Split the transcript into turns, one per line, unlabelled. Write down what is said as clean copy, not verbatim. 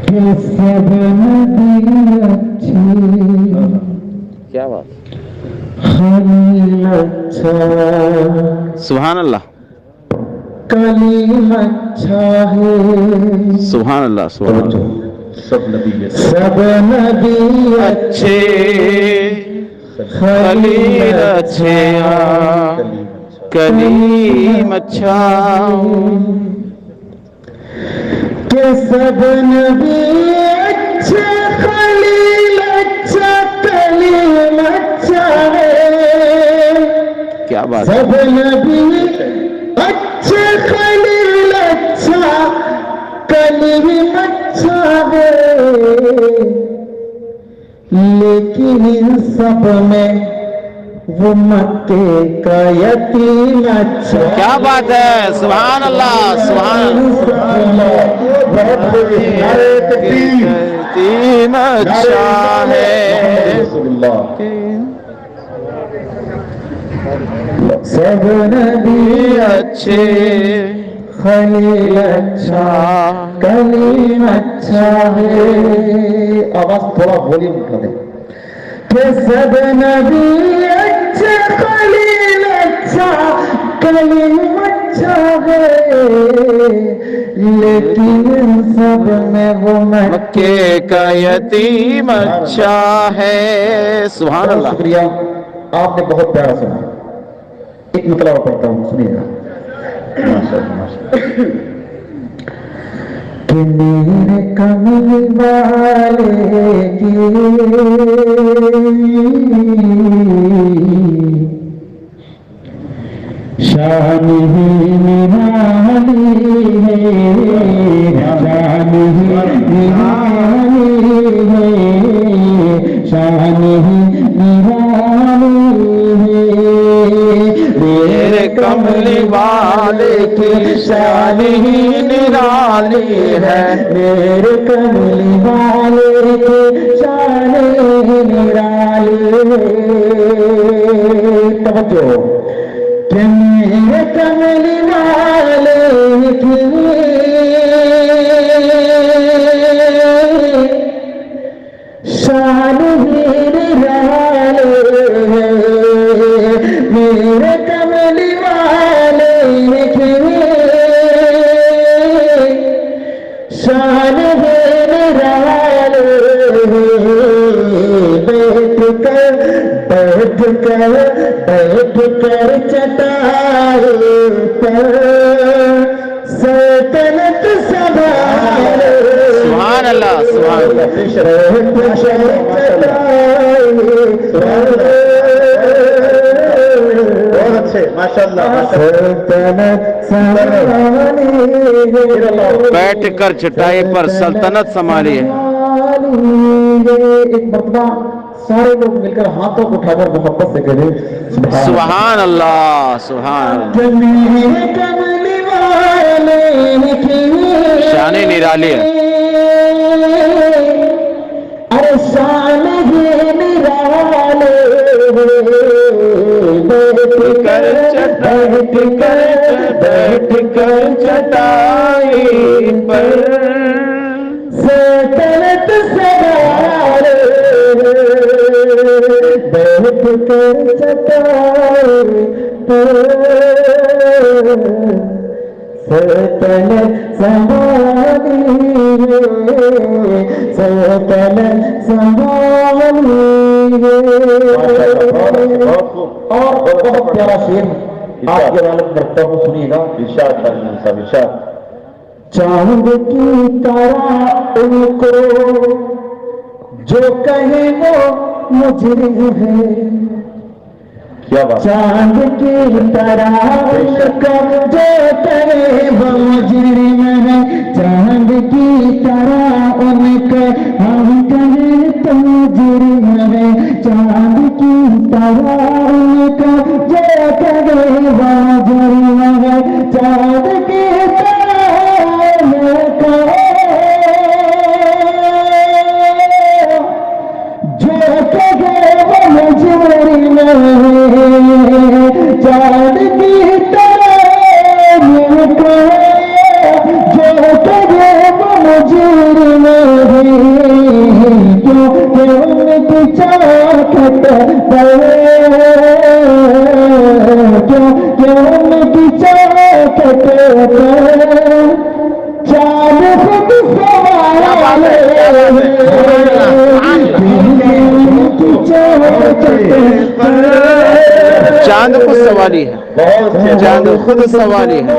सब नबी अच्छे,
क्या बात,
खलील अच्छा,
सुभान अल्लाह,
कलीम अच्छा है,
सुभान अल्लाह, सुभान अल्लाह।
सब नबी
अच्छे
खलील
अच्छे, कलीम अच्छा,
के सब नबी अच्छे, खलील अच्छा, कलीम अच्छा है।
क्या बात,
सब नबी अच्छे, खलील अच्छा, कलीम अच्छा है, लेकिन इन सब में वो मक्के का यतीम अच्छा।
क्या बात है, सुभान अल्लाह, सुभान यतीम अच्छा है,
सब नबी
अच्छे
खलील अच्छा, कलीम अच्छा है। आवाज थोड़ा वॉल्यूम उठा दे। के सब नबी अच्छे, खलील अच्छा, कलीम अच्छा है, लेकिन इन सब में वो
मक्के का यतीम अच्छा है, सुभान
बहुत
अल्लाह।
शुक्रिया, आपने बहुत प्यारा सुना। एक मतलब पढ़ता हूँ, सुनिएगा। कि मेरे कमल वाले की शान ही निराली है, शान ही निराली है, शान ही निराली है।
मेरे कमली वाले की शान ही निराली है,
मेरे कमली वाले की शान ही निराली है। तवज्जो, कि मेरे कमली वाले की शान ही निराली है, मेरे कमली वाले की शान ही निराली है। बैठ कर चटाई पर सल्तनत संभाले,
सुभान अल्लाह, सुभान अल्लाह।
बहुत अच्छे, माशाअल्लाह।
बैठ कर चटाई पर सल्तनत संभाली है।
एक मरतबा सारे लोग मिलकर हाथों को उठाकर मोहब्बत से करें
सुभान अल्लाह, सुभान अल्लाह। शान ही निराली है,
अरे शान ही निराले,
बैठ कर चटाई पर
सल्तनत संभाले, बैठ कर चटाई पर सल्तनत संभाली है, सल्तनत संभाली है। और बहुत प्यारा शेर आपके वाले करता हूँ, सुनिएगा। इरशाद, चांद की तरह उनको जो कहे वो मुजरिम है,
क्या बात,
चांद की तरह उनको जो कहे वो मुजरिम है, चांद की तरह उनको हम कहे तो मुजरिम है, चांद की तरह उनको जो कहे वो मुजरिम है, चांद की चांद की तरह जो करे वो मुझे क्यों उनकी चाकत पर, क्यों उनकी चाकत पर चांद खुद सवाल
चांद खुद सवाली है, चांद खुद सवाली है।